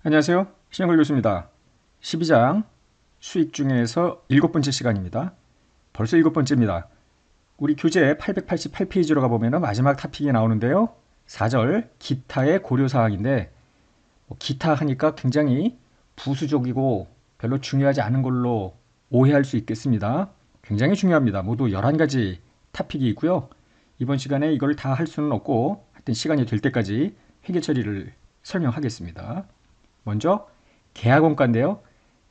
안녕하세요. 신영걸 교수입니다. 12장 수익 중에서 7번째 시간입니다. 벌써 7번째입니다. 우리 교재 888페이지로 가보면 마지막 토픽이 나오는데요. 4절 기타의 고려사항인데 기타 하니까 굉장히 부수적이고 별로 중요하지 않은 걸로 오해할 수 있겠습니다. 굉장히 중요합니다. 모두 11가지 토픽이 있고요. 이번 시간에 이걸 다 할 수는 없고 하여튼 시간이 될 때까지 회계 처리를 설명하겠습니다. 먼저 계약원가인데요.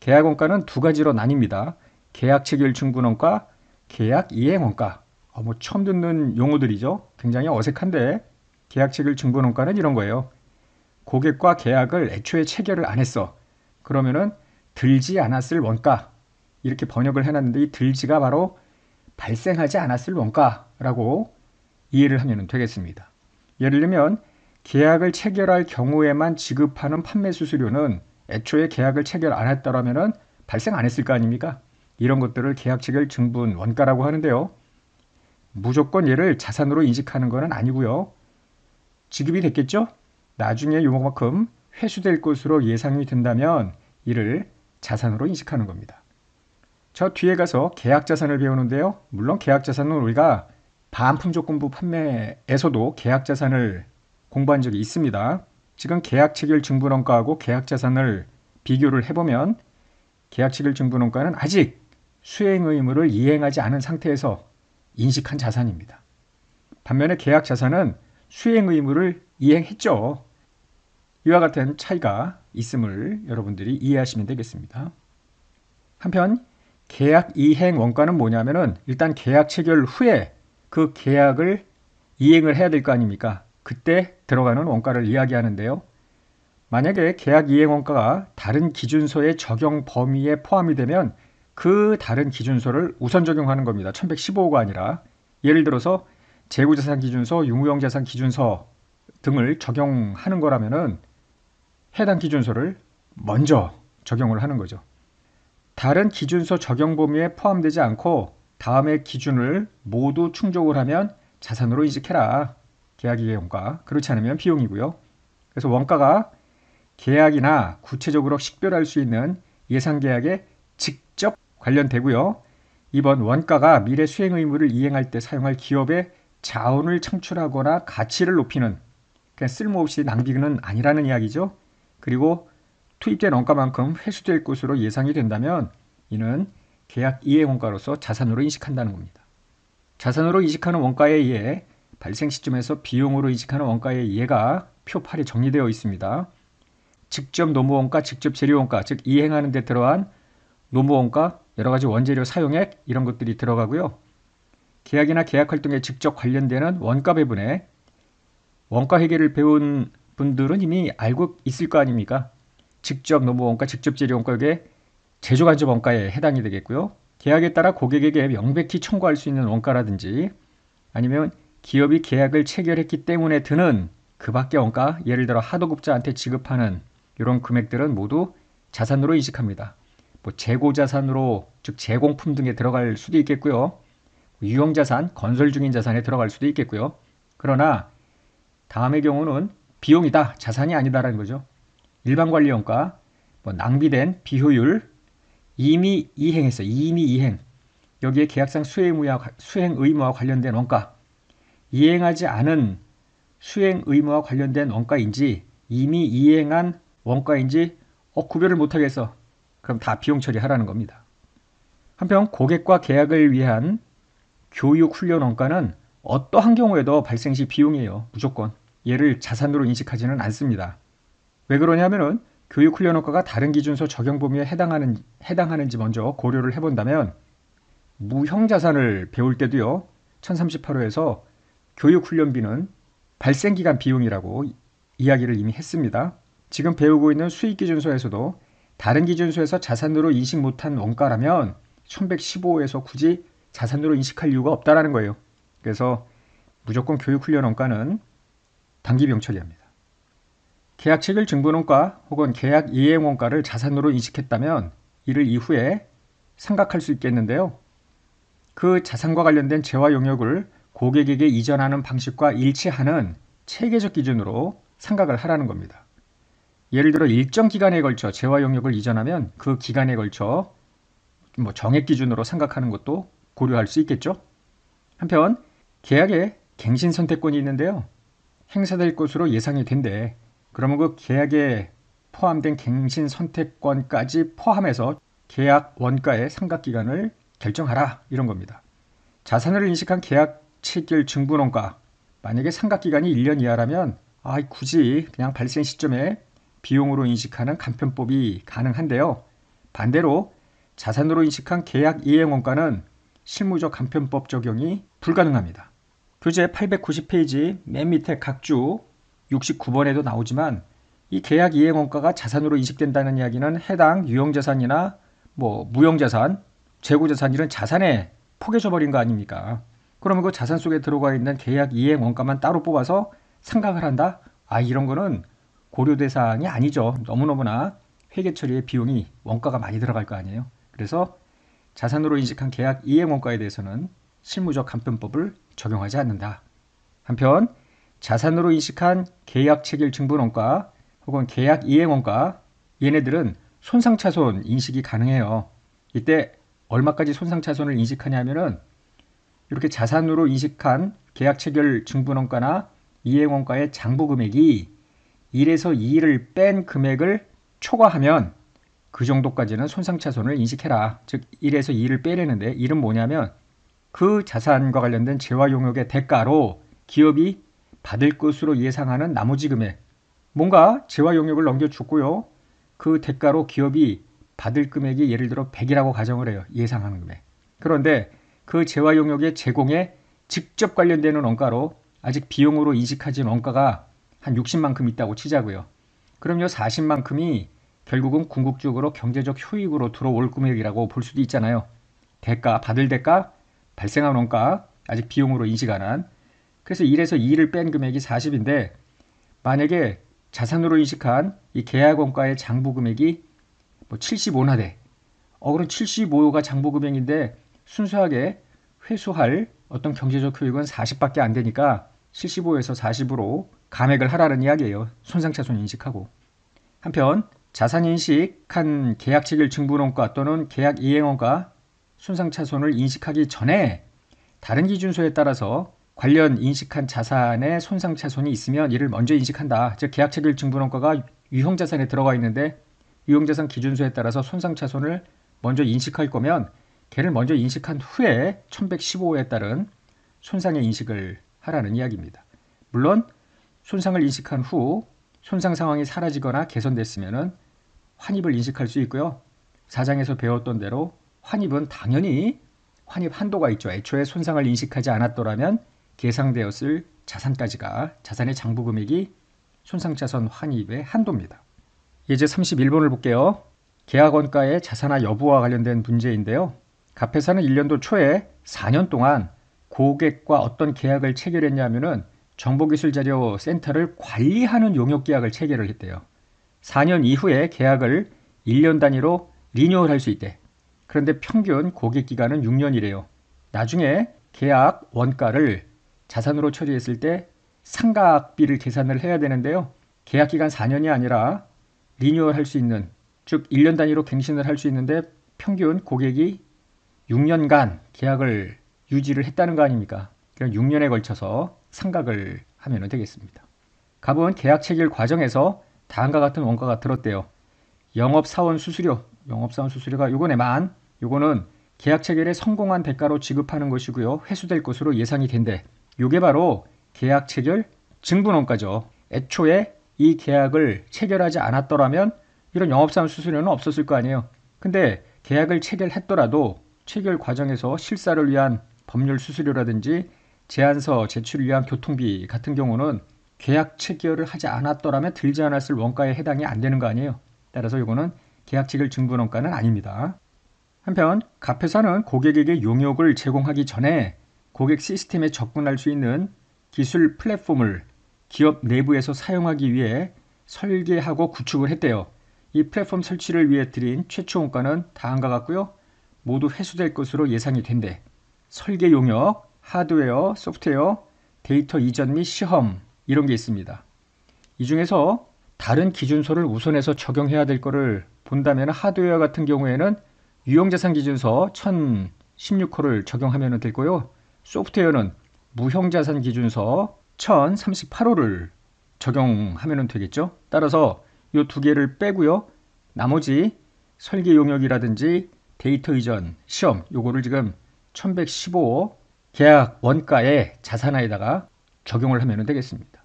계약원가는 두 가지로 나뉩니다. 계약체결 중분원가, 계약 이행원가. 처음 듣는 용어들이죠. 굉장히 어색한데 계약체결 중분원가는 이런 거예요. 고객과 계약을 애초에 체결을 안 했어. 그러면은 들지 않았을 원가. 이렇게 번역을 해놨는데 이 들지가 바로 발생하지 않았을 원가라고 이해를 하면 되겠습니다. 예를 들면 계약을 체결할 경우에만 지급하는 판매 수수료는 애초에 계약을 체결 안 했더라면 발생 안 했을 거 아닙니까? 이런 것들을 계약 체결 증분 원가라고 하는데요. 무조건 얘를 자산으로 인식하는 것은 아니고요. 지급이 됐겠죠? 나중에 요만큼 회수될 것으로 예상이 된다면 이를 자산으로 인식하는 겁니다. 저 뒤에 가서 계약자산을 배우는데요. 물론 계약자산은 우리가 반품조건부 판매에서도 계약자산을 공부한 적이 있습니다. 지금 계약체결 증분원가하고 계약자산을 비교를 해보면 계약체결 증분원가는 아직 수행 의무를 이행하지 않은 상태에서 인식한 자산입니다. 반면에 계약자산은 수행 의무를 이행했죠. 이와 같은 차이가 있음을 여러분들이 이해하시면 되겠습니다. 한편 계약 이행 원가는 뭐냐면은 일단 계약 체결 후에 그 계약을 이행을 해야 될 거 아닙니까? 그때 들어가는 원가를 이야기하는데요. 만약에 계약 이행 원가가 다른 기준소의 적용 범위에 포함이 되면 그 다른 기준소를 우선 적용하는 겁니다. 1115호가 아니라 예를 들어서 재고자산 기준서, 유무형자산 기준서 등을 적용하는 거라면은 해당 기준소를 먼저 적용을 하는 거죠. 다른 기준서 적용 범위에 포함되지 않고 다음의 기준을 모두 충족을 하면 자산으로 인식해라. 계약이행 원가. 그렇지 않으면 비용이고요. 그래서 원가가 계약이나 구체적으로 식별할 수 있는 예상계약에 직접 관련되고요. 이번 원가가 미래 수행 의무를 이행할 때 사용할 기업의 자원을 창출하거나 가치를 높이는 그냥 쓸모없이 낭비는 아니라는 이야기죠. 그리고 투입된 원가만큼 회수될 것으로 예상이 된다면 이는 계약 이행 원가로서 자산으로 인식한다는 겁니다. 자산으로 인식하는 원가에 의해 발생 시점에서 비용으로 인식하는 원가의 이해가 표 8에 정리되어 있습니다. 직접 노무원가, 직접 재료원가, 즉 이행하는 데 들어간 노무원가, 여러가지 원재료 사용액 이런 것들이 들어가고요. 계약이나 계약활동에 직접 관련되는 원가 배분에 원가 회계를 배운 분들은 이미 알고 있을 거 아닙니까? 직접 노무원가, 직접 재료원가 이게 제조간접 원가에 해당이 되겠고요. 계약에 따라 고객에게 명백히 청구할 수 있는 원가라든지 아니면 기업이 계약을 체결했기 때문에 드는 그 밖의 원가, 예를 들어 하도급자한테 지급하는 이런 금액들은 모두 자산으로 인식합니다. 재고자산으로, 즉 제공품 등에 들어갈 수도 있겠고요. 유형자산, 건설 중인 자산에 들어갈 수도 있겠고요. 그러나 다음의 경우는 비용이다, 자산이 아니다라는 거죠. 일반관리원가, 낭비된 비효율, 이미 이행했어, 이미 이행. 여기에 계약상 수행 의무와 관련된 원가, 이행하지 않은 수행 의무와 관련된 원가인지 이미 이행한 원가인지 구별을 못하겠어. 그럼 다 비용 처리하라는 겁니다. 한편 고객과 계약을 위한 교육 훈련 원가는 어떠한 경우에도 발생 시 비용이에요. 무조건. 얘를 자산으로 인식하지는 않습니다. 왜 그러냐면은 교육 훈련 원가가 다른 기준서 적용 범위에 해당하는지 먼저 고려를 해본다면 무형자산을 배울 때도요. 1038호에서 교육훈련비는 발생기간 비용이라고 이야기를 이미 했습니다. 지금 배우고 있는 수익기준서에서도 다른 기준서에서 자산으로 인식 못한 원가라면 1115호에서 굳이 자산으로 인식할 이유가 없다라는 거예요. 그래서 무조건 교육훈련 원가는 단기비용 처리합니다. 계약체결 증분원가 혹은 계약 이행 원가를 자산으로 인식했다면 이를 이후에 생각할 수 있겠는데요. 그 자산과 관련된 재화 용역을 고객에게 이전하는 방식과 일치하는 체계적 기준으로 생각을 하라는 겁니다. 예를 들어 일정 기간에 걸쳐 재화 용역을 이전하면 그 기간에 걸쳐 뭐 정액 기준으로 생각하는 것도 고려할 수 있겠죠. 한편 계약에 갱신 선택권이 있는데요. 행사될 것으로 예상이 된대. 그러면 그 계약에 포함된 갱신 선택권까지 포함해서 계약 원가의 상각기간을 결정하라 이런 겁니다. 자산을 인식한 계약 체결 증분원가 만약에 상각기간이 1년 이하라면 굳이 그냥 발생 시점에 비용으로 인식하는 간편법이 가능한데요. 반대로 자산으로 인식한 계약 이행원가는 실무적 간편법 적용이 불가능합니다. 교재 890페이지 맨 밑에 각주 69번에도 나오지만 이 계약 이행원가가 자산으로 인식된다는 이야기는 해당 유형자산이나 뭐 무형자산, 재고자산 이런 자산에 포개져 버린 거 아닙니까? 그러면 그 자산 속에 들어가 있는 계약 이행 원가만 따로 뽑아서 상각을 한다? 이런 거는 고려대 사항이 아니죠. 너무너무나 회계 처리에 비용이 원가가 많이 들어갈 거 아니에요. 그래서 자산으로 인식한 계약 이행 원가에 대해서는 실무적 간편법을 적용하지 않는다. 한편 자산으로 인식한 계약 체결 증분 원가 혹은 계약 이행 원가 얘네들은 손상차손 인식이 가능해요. 이때 얼마까지 손상차손을 인식하냐면은 이렇게 자산으로 인식한 계약 체결 증분원가나 이행원가의 장부금액이 1에서 2를 뺀 금액을 초과하면 그 정도까지는 손상차손을 인식해라. 즉 1에서 2를 빼려는데 1은 뭐냐면 그 자산과 관련된 재화용역의 대가로 기업이 받을 것으로 예상하는 나머지 금액 뭔가 재화용역을 넘겨줬고요. 그 대가로 기업이 받을 금액이 예를 들어 100이라고 가정을 해요. 예상하는 금액. 그런데 그 재화용역의 제공에 직접 관련되는 원가로 아직 비용으로 인식하진 원가가 한 60만큼 있다고 치자고요. 그럼 요 40만큼이 결국은 궁극적으로 경제적 효익으로 들어올 금액이라고 볼 수도 있잖아요. 대가, 받을 대가, 발생한 원가, 아직 비용으로 인식 안 한. 그래서 1에서 2를 뺀 금액이 40인데 만약에 자산으로 인식한 이 계약원가의 장부금액이 뭐 75나 그럼 75가 장부금액인데 순수하게 회수할 어떤 경제적 효익은 40밖에 안 되니까 75에서 40으로 감액을 하라는 이야기예요. 손상차손 인식하고. 한편 자산 인식한 계약 체결 증분원가 또는 계약 이행원가 손상차손을 인식하기 전에 다른 기준소에 따라서 관련 인식한 자산의 손상차손이 있으면 이를 먼저 인식한다. 즉 계약 체결 증분원가가 유형자산에 들어가 있는데 유형자산 기준소에 따라서 손상차손을 먼저 인식할 거면 걔를 먼저 인식한 후에 1115호에 따른 손상의 인식을 하라는 이야기입니다. 물론 손상을 인식한 후 손상 상황이 사라지거나 개선됐으면 환입을 인식할 수 있고요. 사장에서 배웠던 대로 환입은 당연히 환입 한도가 있죠. 애초에 손상을 인식하지 않았더라면 계상되었을 자산까지가 자산의 장부금액이 손상차손 환입의 한도입니다. 예제 31번을 볼게요. 계약원가의 자산화 여부와 관련된 문제인데요. 갑회사는 1년도 초에 4년 동안 고객과 어떤 계약을 체결했냐면은 정보기술자료센터를 관리하는 용역계약을 체결을 했대요. 4년 이후에 계약을 1년 단위로 리뉴얼할 수 있대. 그런데 평균 고객기간은 6년이래요. 나중에 계약 원가를 자산으로 처리했을 때 상각비를 계산을 해야 되는데요. 계약기간 4년이 아니라 리뉴얼 할 수 있는, 즉 1년 단위로 갱신을 할 수 있는데 평균 고객이 6년간 계약을 유지를 했다는 거 아닙니까? 그럼 6년에 걸쳐서 상각을 하면 되겠습니다. 갑은 계약 체결 과정에서 다음과 같은 원가가 들었대요. 영업사원 수수료가 요거네만, 요거는 계약 체결에 성공한 대가로 지급하는 것이고요. 회수될 것으로 예상이 된대. 요게 바로 계약 체결 증분원가죠. 애초에 이 계약을 체결하지 않았더라면 이런 영업사원 수수료는 없었을 거 아니에요. 근데 계약을 체결했더라도 체결 과정에서 실사를 위한 법률 수수료라든지 제안서 제출을 위한 교통비 같은 경우는 계약 체결을 하지 않았더라면 들지 않았을 원가에 해당이 안 되는 거 아니에요. 따라서 이거는 계약 체결 증분원가는 아닙니다. 한편 갑회사는 고객에게 용역을 제공하기 전에 고객 시스템에 접근할 수 있는 기술 플랫폼을 기업 내부에서 사용하기 위해 설계하고 구축을 했대요. 이 플랫폼 설치를 위해 들인 최초 원가는 다음과 같고요. 모두 회수될 것으로 예상이 된대. 설계 용역, 하드웨어, 소프트웨어, 데이터 이전 및 시험 이런 게 있습니다. 이 중에서 다른 기준서를 우선해서 적용해야 될 거를 본다면 하드웨어 같은 경우에는 유형자산 기준서 1016호를 적용하면 되고요. 소프트웨어는 무형자산 기준서 1038호를 적용하면 되겠죠. 따라서 이 두 개를 빼고요. 나머지 설계 용역이라든지 데이터 이전, 시험 요거를 지금 1115 계약 원가의 자산화에다가 적용을 하면 되겠습니다.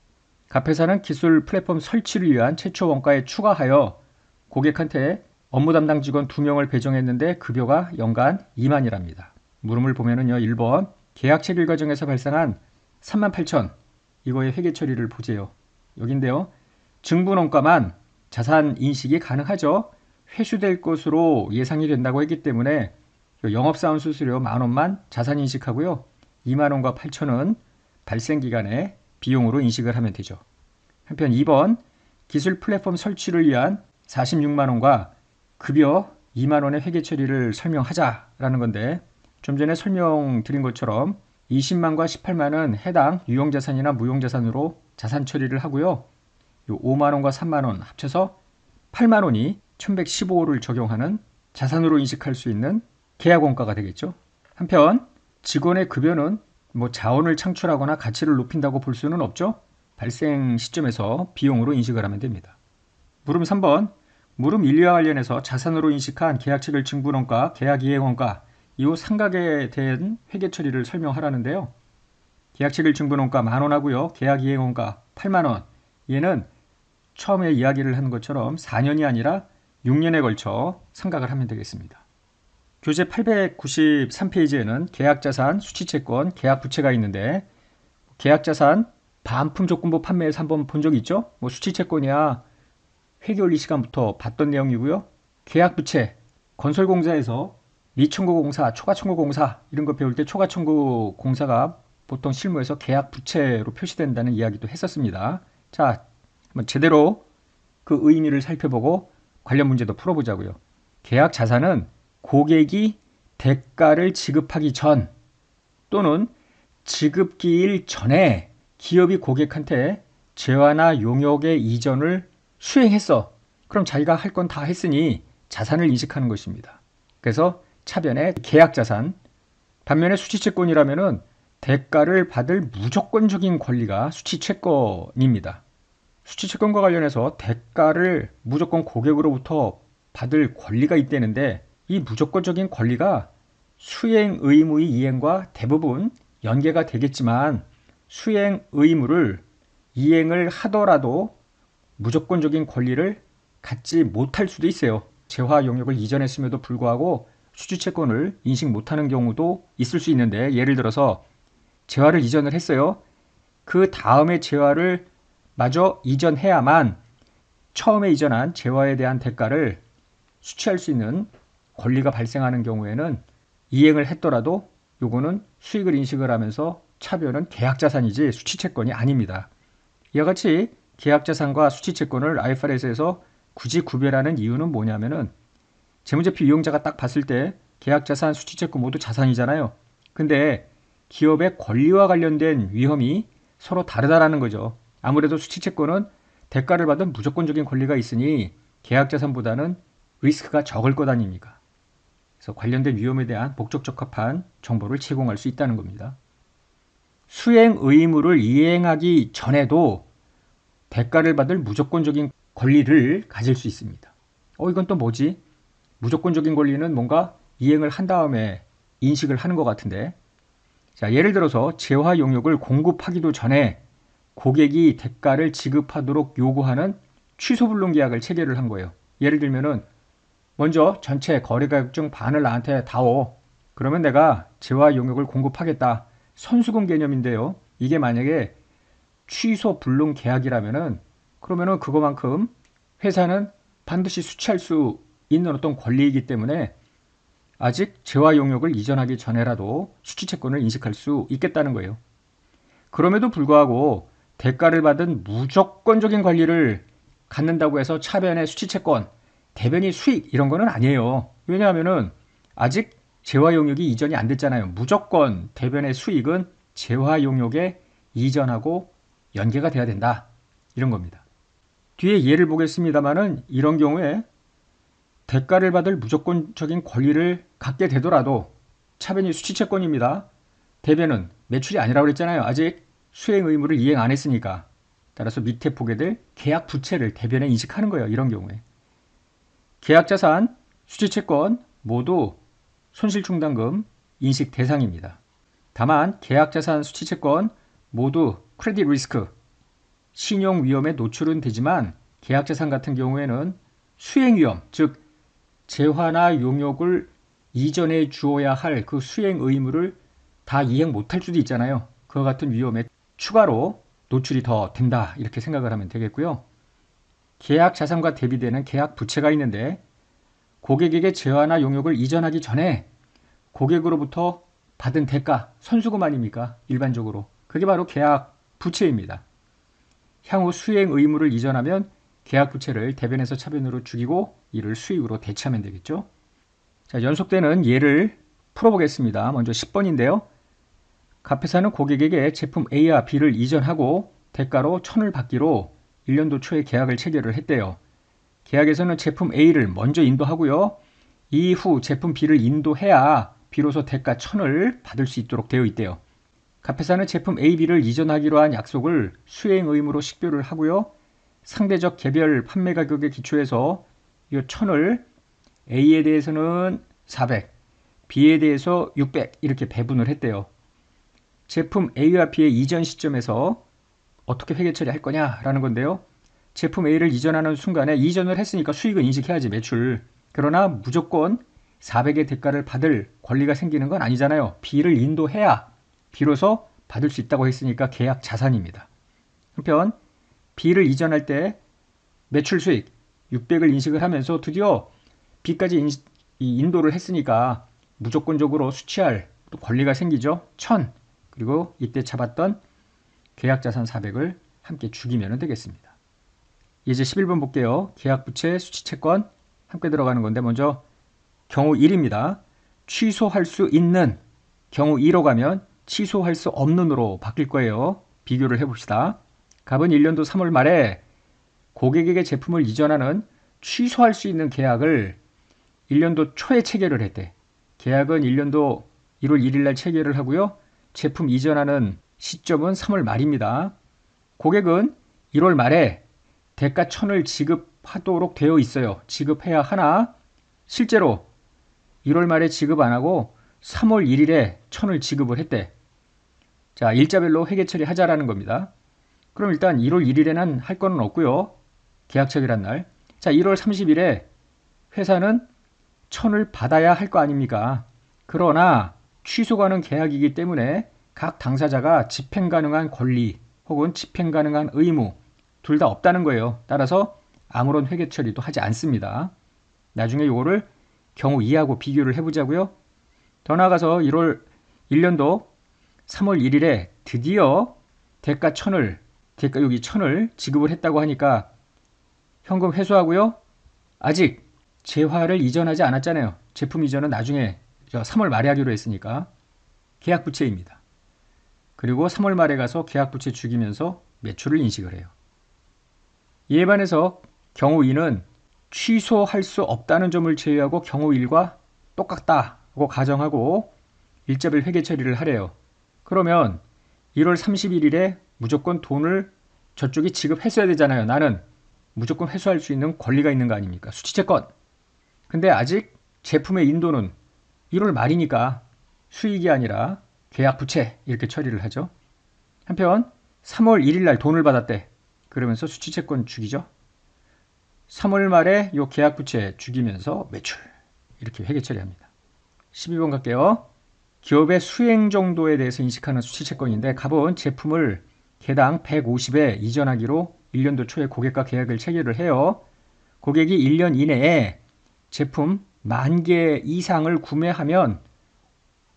갑회사는 기술 플랫폼 설치를 위한 최초 원가에 추가하여 고객한테 업무 담당 직원 2명을 배정했는데 급여가 연간 2만이랍니다. 물음을 보면은요. 1번 계약 체결 과정에서 발생한 38,000 이거의 회계 처리를 보재요. 여긴데요. 증부원가만 자산 인식이 가능하죠. 회수될 것으로 예상이 된다고 했기 때문에 영업사원 수수료 10,000원만 자산 인식하고요. 20,000원과 8,000원 발생기간에 비용으로 인식을 하면 되죠. 한편 2번 기술 플랫폼 설치를 위한 46만원과 급여 2만원의 회계 처리를 설명하자라는 건데 좀 전에 설명드린 것처럼 20만과 18만은 해당 유형자산이나 무형자산으로 자산 처리를 하고요. 요 5만원과 3만원 합쳐서 8만원이 1115호를 적용하는 자산으로 인식할 수 있는 계약원가가 되겠죠. 한편 직원의 급여는 자원을 창출하거나 가치를 높인다고 볼 수는 없죠. 발생 시점에서 비용으로 인식을 하면 됩니다. 물음 3번 물음 1과 관련해서 자산으로 인식한 계약체결 증부원가, 계약이행원가 이 삼각에 대한 회계 처리를 설명하라는데요. 계약체결 증부원가 10,000원 하고요. 계약이행원가 8만원 얘는 처음에 이야기를 한 것처럼 4년이 아니라 6년에 걸쳐 삼각을 하면 되겠습니다. 교재 893페이지에는 계약자산, 수취채권, 계약부채가 있는데 계약자산 반품 조건부 판매에서 한번 본 적 있죠? 수취채권이야 회계 원리 시간부터 봤던 내용이고요. 계약부채, 건설공사에서 미청구공사, 초과청구공사 이런 거 배울 때 초과청구공사가 보통 실무에서 계약부채로 표시된다는 이야기도 했었습니다. 자, 한번 제대로 그 의미를 살펴보고 관련 문제도 풀어보자고요. 계약자산은 고객이 대가를 지급하기 전 또는 지급기일 전에 기업이 고객한테 재화나 용역의 이전을 수행했어. 그럼 자기가 할 건 다 했으니 자산을 인식하는 것입니다. 그래서 차변에 계약자산, 반면에 수취채권이라면은 대가를 받을 무조건적인 권리가 수취채권입니다. 수취채권과 관련해서 대가를 무조건 고객으로부터 받을 권리가 있다는데 이 무조건적인 권리가 수행 의무의 이행과 대부분 연계가 되겠지만 수행 의무를 이행을 하더라도 무조건적인 권리를 갖지 못할 수도 있어요. 재화 용역을 이전했음에도 불구하고 수취채권을 인식 못하는 경우도 있을 수 있는데 예를 들어서 재화를 이전을 했어요. 그 다음에 재화를 마저 이전해야만 처음에 이전한 재화에 대한 대가를 수취할 수 있는 권리가 발생하는 경우에는 이행을 했더라도 요거는 수익을 인식을 하면서 차변은 계약자산이지 수취채권이 아닙니다. 이와 같이 계약자산과 수취채권을 IFRS에서 굳이 구별하는 이유는 뭐냐면은 재무제표 이용자가 딱 봤을 때 계약자산, 수취채권 모두 자산이잖아요. 근데 기업의 권리와 관련된 위험이 서로 다르다라는 거죠. 아무래도 수취채권은 대가를 받은 무조건적인 권리가 있으니 계약자산보다는 리스크가 적을 것 아닙니까? 그래서 관련된 위험에 대한 목적적합한 정보를 제공할 수 있다는 겁니다. 수행 의무를 이행하기 전에도 대가를 받을 무조건적인 권리를 가질 수 있습니다. 이건 또 뭐지? 무조건적인 권리는 뭔가 이행을 한 다음에 인식을 하는 것 같은데 자, 예를 들어서 재화 용역을 공급하기도 전에 고객이 대가를 지급하도록 요구하는 취소불능 계약을 체결을 한 거예요. 예를 들면은 먼저 전체 거래가격 중 반을 나한테 다오. 그러면 내가 재화 용역을 공급하겠다. 선수금 개념인데요. 이게 만약에 취소불능 계약이라면은 그러면은 그거만큼 회사는 반드시 수취할 수 있는 어떤 권리이기 때문에 아직 재화 용역을 이전하기 전에라도 수취채권을 인식할 수 있겠다는 거예요. 그럼에도 불구하고 대가를 받은 무조건적인 권리를 갖는다고 해서 차변의 수취채권, 대변이 수익 이런 거는 아니에요. 왜냐하면은 아직 재화 용역이 이전이 안 됐잖아요. 무조건 대변의 수익은 재화 용역에 이전하고 연계가 돼야 된다. 이런 겁니다. 뒤에 예를 보겠습니다만은 이런 경우에 대가를 받을 무조건적인 권리를 갖게 되더라도 차변이 수취채권입니다. 대변은 매출이 아니라고 그랬잖아요. 아직 수행 의무를 이행 안 했으니까. 따라서 밑에 보게 될 계약 부채를 대변에 인식하는 거예요. 이런 경우에. 계약자산, 수취채권 모두 손실충당금 인식 대상입니다. 다만 계약자산, 수취채권 모두 크레딧 리스크, 신용 위험에 노출은 되지만 계약자산 같은 경우에는 수행 위험, 즉 재화나 용역을 이전해 주어야 할 그 수행 의무를 다 이행 못할 수도 있잖아요. 그와 같은 위험에 추가로 노출이 더 된다 이렇게 생각을 하면 되겠고요. 계약 자산과 대비되는 계약 부채가 있는데 고객에게 재화나 용역을 이전하기 전에 고객으로부터 받은 대가, 선수금 아닙니까? 일반적으로. 그게 바로 계약 부채입니다. 향후 수행 의무를 이전하면 계약 부채를 대변에서 차변으로 죽이고 이를 수익으로 대체하면 되겠죠. 자, 연속되는 예를 풀어보겠습니다. 먼저 10번인데요. 갑회사는 고객에게 제품 A와 B를 이전하고 대가로 1,000을 받기로 1년도 초에 계약을 체결을 했대요. 계약에서는 제품 A를 먼저 인도하고요. 이후 제품 B를 인도해야 비로소 대가 1,000을 받을 수 있도록 되어 있대요. 갑회사는 제품 A, B를 이전하기로 한 약속을 수행 의무로 식별을 하고요. 상대적 개별 판매 가격에 기초해서 이 1,000을 A에 대해서는 400, B에 대해서 600 이렇게 배분을 했대요. 제품 A와 B의 이전 시점에서 어떻게 회계 처리할 거냐라는 건데요. 제품 A를 이전하는 순간에 이전을 했으니까 수익은 인식해야지 매출. 그러나 무조건 400의 대가를 받을 권리가 생기는 건 아니잖아요. B를 인도해야 비로소 받을 수 있다고 했으니까 계약 자산입니다. 한편 B를 이전할 때 매출 수익 600을 인식을 하면서 드디어 B까지 인도를 했으니까 무조건적으로 수취할 또 권리가 생기죠. 1000 그리고 이때 잡았던 계약자산 400을 함께 죽이면 되겠습니다. 이제 11번 볼게요. 계약부채, 수취채권 함께 들어가는 건데 먼저 경우 1입니다. 취소할 수 있는 경우 2로 가면 취소할 수 없는으로 바뀔 거예요. 비교를 해봅시다. 갑은 1년도 3월 말에 고객에게 제품을 이전하는 취소할 수 있는 계약을 1년도 초에 체결을 했대. 계약은 1년도 1월 1일 날 체결을 하고요. 제품 이전하는 시점은 3월 말입니다. 고객은 1월 말에 대가 1,000을 지급하도록 되어 있어요. 지급해야 하나 실제로 1월 말에 지급 안 하고 3월 1일에 1,000을 지급을 했대. 자, 일자별로 회계 처리하자라는 겁니다. 그럼 일단 1월 1일에는 할 거는 없고요. 계약 체결한 날. 자, 1월 30일에 회사는 1,000을 받아야 할 거 아닙니까? 그러나 취소 가능 계약이기 때문에 각 당사자가 집행 가능한 권리 혹은 집행 가능한 의무 둘 다 없다는 거예요. 따라서 아무런 회계 처리도 하지 않습니다. 나중에 이거를 경우 2하고 비교를 해보자고요. 더 나아가서 1년도 3월 1일에 드디어 대가 1,000을 대가 여기 1,000을 지급을 했다고 하니까 현금 회수하고요. 아직 재화를 이전하지 않았잖아요. 제품 이전은 나중에 3월 말에 하기로 했으니까 계약 부채입니다. 그리고 3월 말에 가서 계약 부채 죽이면서 매출을 인식을 해요. 이에 반해서 경우 2는 취소할 수 없다는 점을 제외하고 경우 1과 똑같다고 가정하고 일자별 회계 처리를 하래요. 그러면 1월 31일에 무조건 돈을 저쪽이 지급했어야 되잖아요. 나는 무조건 회수할 수 있는 권리가 있는 거 아닙니까? 수취채권. 근데 아직 제품의 인도는 1월 말이니까 수익이 아니라 계약 부채 이렇게 처리를 하죠. 한편 3월 1일 날 돈을 받았대. 그러면서 수취채권 죽이죠. 3월 말에 요 계약 부채 죽이면서 매출 이렇게 회계 처리합니다. 12번 갈게요. 기업의 수행 정도에 대해서 인식하는 수취채권인데 갑은 제품을 개당 150에 이전하기로 1년도 초에 고객과 계약을 체결을 해요. 고객이 1년 이내에 제품 10,000개 이상을 구매하면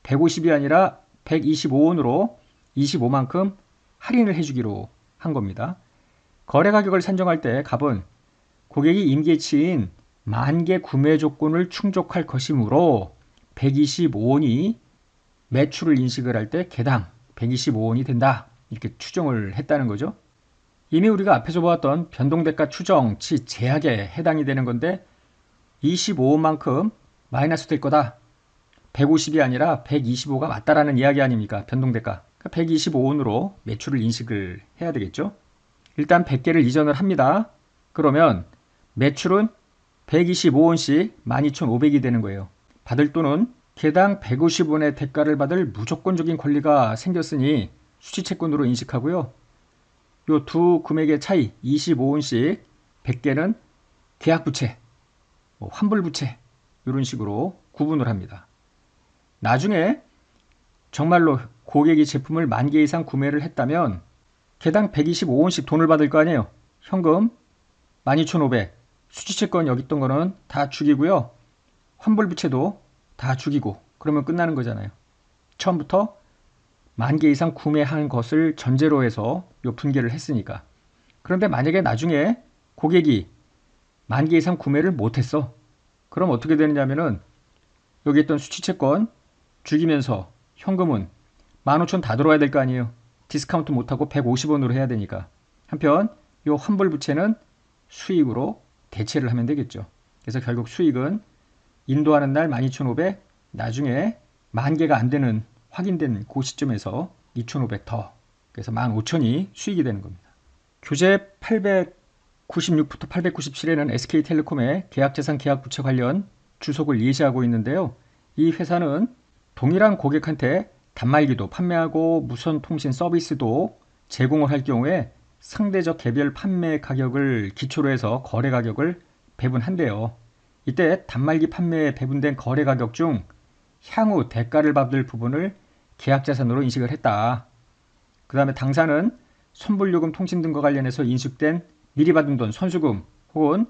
150이 아니라 125원으로 25만큼 할인을 해주기로 한 겁니다. 거래 가격을 산정할 때 갑은 고객이 임계치인 10,000개 구매 조건을 충족할 것이므로 125원이 매출을 인식을 할 때 개당 125원이 된다. 이렇게 추정을 했다는 거죠. 이미 우리가 앞에서 보았던 변동대가 추정치 제약에 해당이 되는 건데 25원만큼 마이너스 될 거다. 150이 아니라 125가 맞다라는 이야기 아닙니까? 변동대가. 그러니까 125원으로 매출을 인식을 해야 되겠죠. 일단 100개를 이전을 합니다. 그러면 매출은 125원씩 12,500이 되는 거예요. 받을 돈은 개당 150원의 대가를 받을 무조건적인 권리가 생겼으니 수취채권으로 인식하고요. 요 두 금액의 차이 25원씩 100개는 계약부채, 환불부채 이런 식으로 구분을 합니다. 나중에 정말로 고객이 제품을 10,000개 이상 구매를 했다면 개당 125원씩 돈을 받을 거 아니에요. 현금 12,500, 수취채권 여기 있던 거는 다 죽이고요. 환불부채도 다 죽이고 그러면 끝나는 거잖아요. 처음부터 10,000개 이상 구매한 것을 전제로 해서 요 분개를 했으니까. 그런데 만약에 나중에 고객이 10,000개 이상 구매를 못했어. 그럼 어떻게 되느냐면은 여기 있던 수취채권 죽이면서 현금은 15,000 다 들어와야 될 거 아니에요. 디스카운트 못하고 150원으로 해야 되니까. 한편 요 환불부채는 수익으로 대체를 하면 되겠죠. 그래서 결국 수익은 인도하는 날 12,500, 나중에 10,000개가 안 되는 확인된 그 시점에서 2,500 더. 그래서 15,000이 수익이 되는 겁니다. 교재 896부터 897에는 SK텔레콤의 계약자산 계약부채 관련 주속을 예시하고 있는데요. 이 회사는 동일한 고객한테 단말기도 판매하고 무선 통신 서비스도 제공을 할 경우에 상대적 개별 판매 가격을 기초로 해서 거래 가격을 배분한대요. 이때 단말기 판매에 배분된 거래 가격 중 향후 대가를 받을 부분을 계약자산으로 인식을 했다. 그 다음에 당사는 선불요금 통신 등과 관련해서 인식된 미리 받은 돈, 선수금 혹은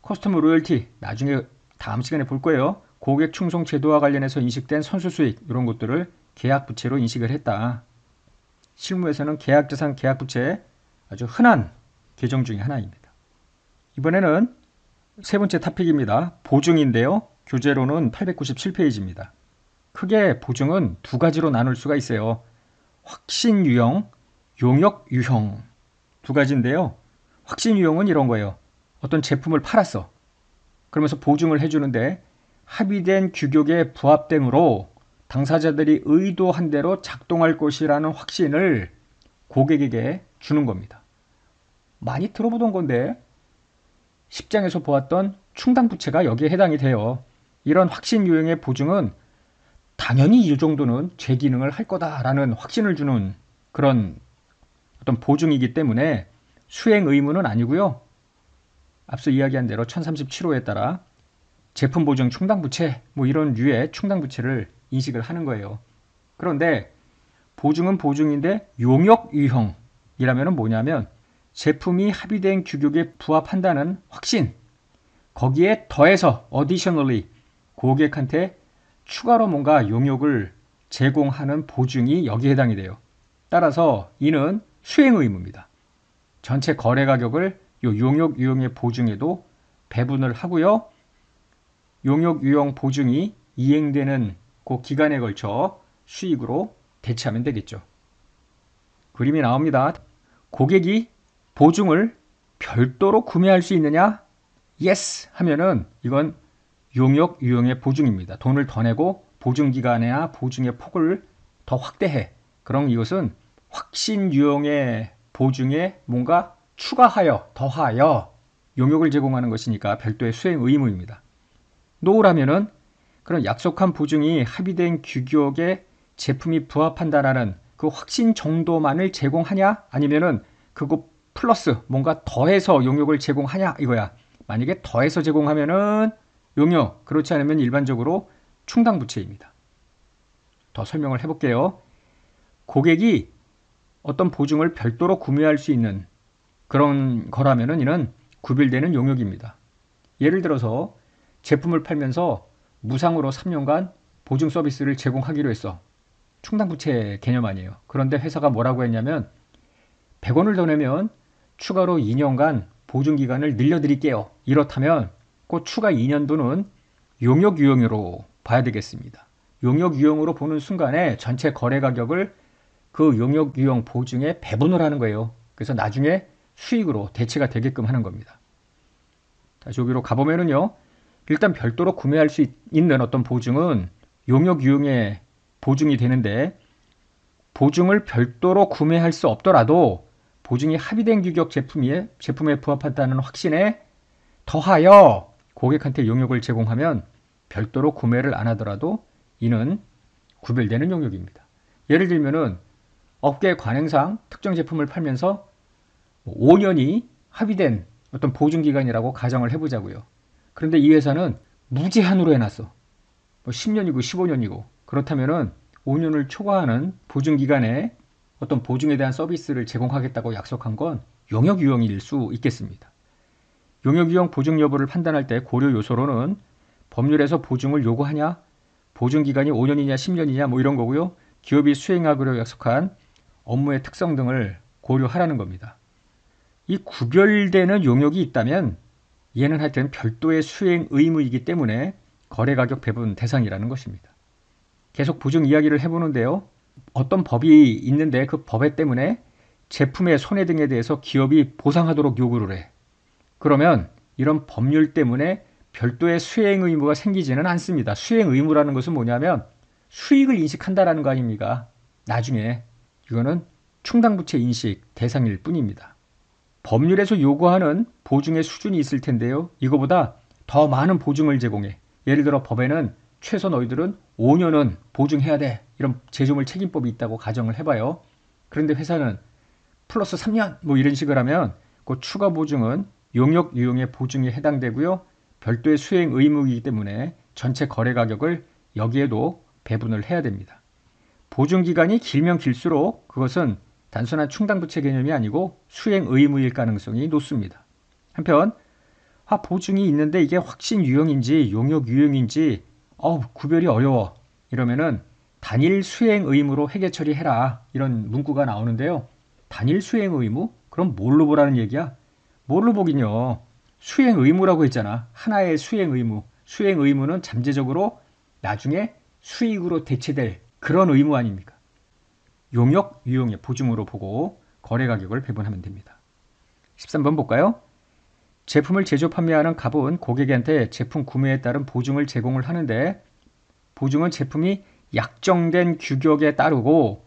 커스터머 로열티, 나중에 다음 시간에 볼 거예요. 고객 충성 제도와 관련해서 인식된 선수수익 이런 것들을 계약부채로 인식을 했다. 실무에서는 계약자산, 계약부채 아주 흔한 계정 중에 하나입니다. 이번에는 세 번째 토픽입니다. 보증인데요. 교재로는 897페이지입니다. 크게 보증은 두 가지로 나눌 수가 있어요. 확신 유형, 용역 유형 두 가지인데요. 확신 유형은 이런 거예요. 어떤 제품을 팔았어. 그러면서 보증을 해주는데 합의된 규격에 부합되므로 당사자들이 의도한 대로 작동할 것이라는 확신을 고객에게 주는 겁니다. 많이 들어보던 건데 10장에서 보았던 충당부채가 여기에 해당이 돼요. 이런 확신 유형의 보증은 당연히 이 정도는 제 기능을 할 거다라는 확신을 주는 그런 어떤 보증이기 때문에 수행 의무는 아니고요. 앞서 이야기한 대로 1037호에 따라 제품 보증 충당부채 뭐 이런 류의 충당부채를 인식을 하는 거예요. 그런데 보증은 보증인데 용역 유형이라면 뭐냐면 제품이 합의된 규격에 부합한다는 확신, 거기에 더해서 additionally 고객한테 추가로 뭔가 용역을 제공하는 보증이 여기에 해당이 돼요. 따라서 이는 수행 의무입니다. 전체 거래 가격을 요 용역 유형의 보증에도 배분을 하고요. 용역 유형 보증이 이행되는 그 기간에 걸쳐 수익으로 대체하면 되겠죠. 그림이 나옵니다. 고객이 보증을 별도로 구매할 수 있느냐? Yes 하면은 이건 용역 유형의 보증입니다. 돈을 더 내고 보증 기간이나 보증의 폭을 더 확대해. 그럼 이것은 확신 유형의 보증에 뭔가 추가하여 더하여 용역을 제공하는 것이니까 별도의 수행 의무입니다. No라면은 그런 약속한 보증이 합의된 규격에 제품이 부합한다라는 그 확신 정도만을 제공하냐? 아니면은 그거 플러스 뭔가 더해서 용역을 제공하냐 이거야. 만약에 더해서 제공하면은 용역, 그렇지 않으면 일반적으로 충당부채입니다. 더 설명을 해볼게요. 고객이 어떤 보증을 별도로 구매할 수 있는 그런 거라면은 이는 구별되는 용역입니다. 예를 들어서 제품을 팔면서 무상으로 3년간 보증 서비스를 제공하기로 했어. 충당부채 개념 아니에요. 그런데 회사가 뭐라고 했냐면 100원을 더 내면 추가로 2년간 보증기간을 늘려드릴게요. 이렇다면 그 추가 2년도는 용역 유형으로 봐야 되겠습니다. 용역 유형으로 보는 순간에 전체 거래 가격을 그 용역 유형 보증에 배분을 하는 거예요. 그래서 나중에 수익으로 대체가 되게끔 하는 겁니다. 다시 여기로 가보면은요. 일단 별도로 구매할 수 있는 어떤 보증은 용역 유형의 보증이 되는데 보증을 별도로 구매할 수 없더라도 보증이 합의된 규격 제품에 부합한다는 확신에 더하여 고객한테 용역을 제공하면 별도로 구매를 안 하더라도 이는 구별되는 용역입니다. 예를 들면은 업계 관행상 특정 제품을 팔면서 5년이 합의된 어떤 보증기간이라고 가정을 해보자고요. 그런데 이 회사는 무제한으로 해놨어. 10년이고 15년이고 그렇다면은 5년을 초과하는 보증기간에 어떤 보증에 대한 서비스를 제공하겠다고 약속한 건 용역 유형일 수 있겠습니다. 용역 유형 보증 여부를 판단할 때 고려 요소로는 법률에서 보증을 요구하냐, 보증기간이 5년이냐 10년이냐 뭐 이런 거고요. 기업이 수행하기로 약속한 업무의 특성 등을 고려하라는 겁니다. 이 구별되는 용역이 있다면 얘는 하여튼 별도의 수행 의무이기 때문에 거래가격 배분 대상이라는 것입니다. 계속 보증 이야기를 해보는데요. 어떤 법이 있는데 그 법에 때문에 제품의 손해 등에 대해서 기업이 보상하도록 요구를 해. 그러면 이런 법률 때문에 별도의 수행 의무가 생기지는 않습니다. 수행 의무라는 것은 뭐냐면 수익을 인식한다라는 거 아닙니까? 나중에 이거는 충당부채 인식 대상일 뿐입니다. 법률에서 요구하는 보증의 수준이 있을 텐데요. 이거보다 더 많은 보증을 제공해. 예를 들어 법에는 최소 너희들은 5년은 보증해야 돼. 이런 제조물 책임법이 있다고 가정을 해봐요. 그런데 회사는 플러스 3년 뭐 이런 식으로 하면 그 추가 보증은 용역 유형의 보증에 해당되고요. 별도의 수행 의무이기 때문에 전체 거래 가격을 여기에도 배분을 해야 됩니다. 보증 기간이 길면 길수록 그것은 단순한 충당부채 개념이 아니고 수행 의무일 가능성이 높습니다. 한편 보증이 있는데 이게 확신 유형인지 용역 유형인지 구별이 어려워 이러면은 단일 수행 의무로 회계 처리해라 이런 문구가 나오는데요. 단일 수행 의무? 그럼 뭘로 보라는 얘기야? 뭘로 보긴요. 수행 의무라고 했잖아. 하나의 수행 의무. 수행 의무는 잠재적으로 나중에 수익으로 대체될 그런 의무 아닙니까? 용역 유형의 보증으로 보고 거래 가격을 배분하면 됩니다. 13번 볼까요? 제품을 제조 판매하는 갑은 고객한테 제품 구매에 따른 보증을 제공을 하는데 보증은 제품이 약정된 규격에 따르고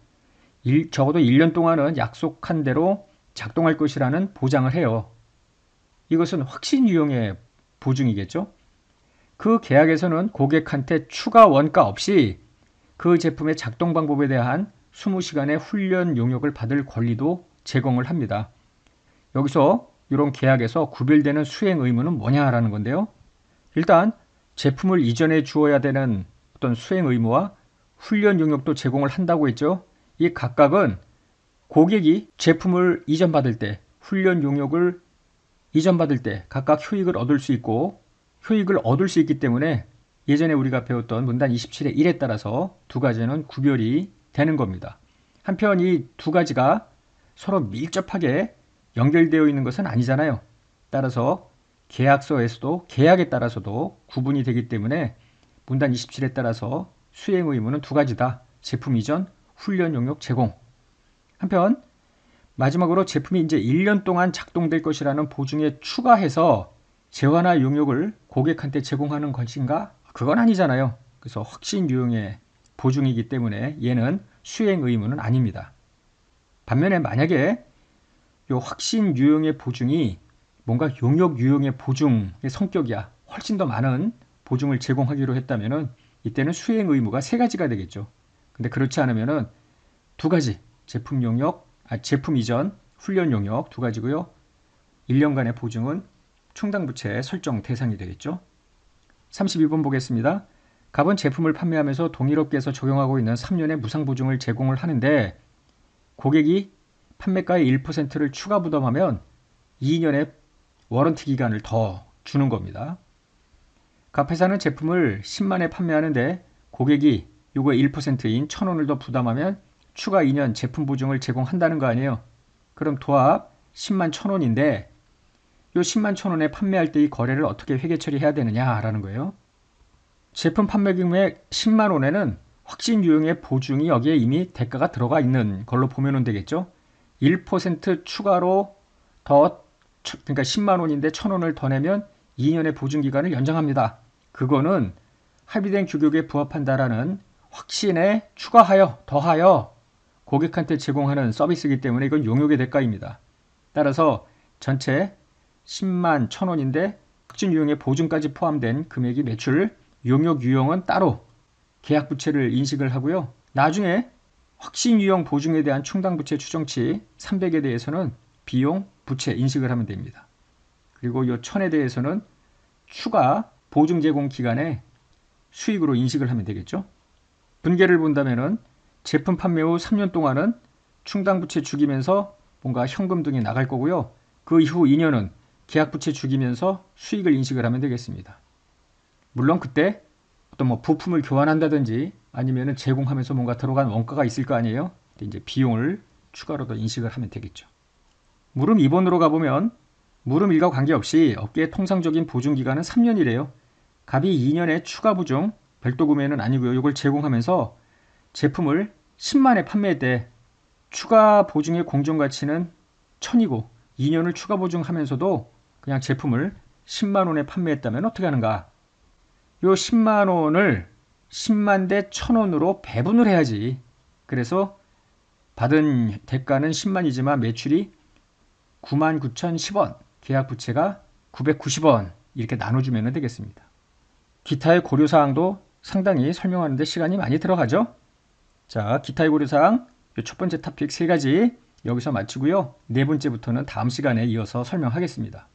적어도 1년 동안은 약속한 대로 작동할 것이라는 보장을 해요. 이것은 확신 유형의 보증이겠죠? 그 계약에서는 고객한테 추가 원가 없이 그 제품의 작동 방법에 대한 20시간의 훈련 용역을 받을 권리도 제공을 합니다. 여기서 이런 계약에서 구별되는 수행 의무는 뭐냐라는 건데요. 일단 제품을 이전해 주어야 되는 어떤 수행 의무와 훈련 용역도 제공을 한다고 했죠. 이 각각은 고객이 제품을 이전받을 때, 훈련 용역을 이전받을 때 각각 효익을 얻을 수 있고 효익을 얻을 수 있기 때문에 예전에 우리가 배웠던 문단 27의 1에 따라서 두 가지는 구별이 되는 겁니다. 한편 이 두 가지가 서로 밀접하게 연결되어 있는 것은 아니잖아요. 따라서 계약서에서도 계약에 따라서도 구분이 되기 때문에 문단 27에 따라서 수행 의무는 두 가지다. 제품 이전, 훈련 용역 제공. 한편 마지막으로 제품이 이제 1년 동안 작동될 것이라는 보증에 추가해서 재화나 용역을 고객한테 제공하는 것인가? 그건 아니잖아요. 그래서 확신 유형의 보증이기 때문에 얘는 수행 의무는 아닙니다. 반면에 만약에 이 확신 유형의 보증이 뭔가 용역 유형의 보증의 성격이야. 훨씬 더 많은 보증을 제공하기로 했다면은 이때는 수행 의무가 세 가지가 되겠죠. 근데 그렇지 않으면은 두 가지 제품 용역, 제품 이전, 훈련 용역 두 가지고요. 1년간의 보증은 충당부채 설정 대상이 되겠죠. 32번 보겠습니다. 갑은 제품을 판매하면서 동일업계에서 적용하고 있는 3년의 무상보증을 제공을 하는데 고객이 판매가의 1%를 추가 부담하면 2년의 워런티 기간을 더 주는 겁니다. 갑 회사는 제품을 10만에 판매하는데 고객이 요거의 1%인 1,000원을 더 부담하면 추가 2년 제품 보증을 제공한다는 거 아니에요. 그럼 도합 10만 1,000원인데 요 10만 1,000원에 판매할 때 이 거래를 어떻게 회계 처리해야 되느냐라는 거예요. 제품 판매 금액 10만 원에는 확신 유형의 보증이 여기에 이미 대가가 들어가 있는 걸로 보면 되겠죠. 1% 추가로 그러니까 10만 원인데 1,000원을 더 내면 2년의 보증기간을 연장합니다. 그거는 합의된 규격에 부합한다라는 확신에 추가하여 더하여 고객한테 제공하는 서비스이기 때문에 이건 용역의 대가입니다. 따라서 전체 10만 1,000원인데 확진 유형의 보증까지 포함된 금액이 매출, 용역 유형은 따로 계약 부채를 인식을 하고요. 나중에 확신 유형 보증에 대한 충당 부채 추정치 300에 대해서는 비용, 부채 인식을 하면 됩니다. 그리고 이 1000에 대해서는 추가 보증 제공 기간에 수익으로 인식을 하면 되겠죠. 분계를 본다면은 제품 판매 후 3년 동안은 충당 부채 죽이면서 뭔가 현금 등이 나갈 거고요. 그 이후 2년은 계약 부채 죽이면서 수익을 인식을 하면 되겠습니다. 물론 그때 어떤 뭐 부품을 교환한다든지 아니면은 제공하면서 뭔가 들어간 원가가 있을 거 아니에요. 이제 비용을 추가로 더 인식을 하면 되겠죠. 물음 2번으로 가보면 물음 1과 관계없이 업계의 통상적인 보증 기간은 3년이래요. 갑이 2년의 추가 보증, 별도 구매는 아니고요. 이걸 제공하면서 제품을 10만에 판매했대. 추가 보증의 공정 가치는 1000이고 2년을 추가 보증하면서도 그냥 제품을 10만 원에 판매했다면 어떻게 하는가? 요 10만 원을 10만 대 1000원으로 배분을 해야지. 그래서 받은 대가는 10만이지만 매출이 99,010원, 계약 부채가 990원 이렇게 나눠주면 되겠습니다. 기타의 고려사항도 상당히 설명하는 데 시간이 많이 들어가죠. 자, 기타의 고려사항 첫 번째 토픽 3가지 여기서 마치고요. 네 번째부터는 다음 시간에 이어서 설명하겠습니다.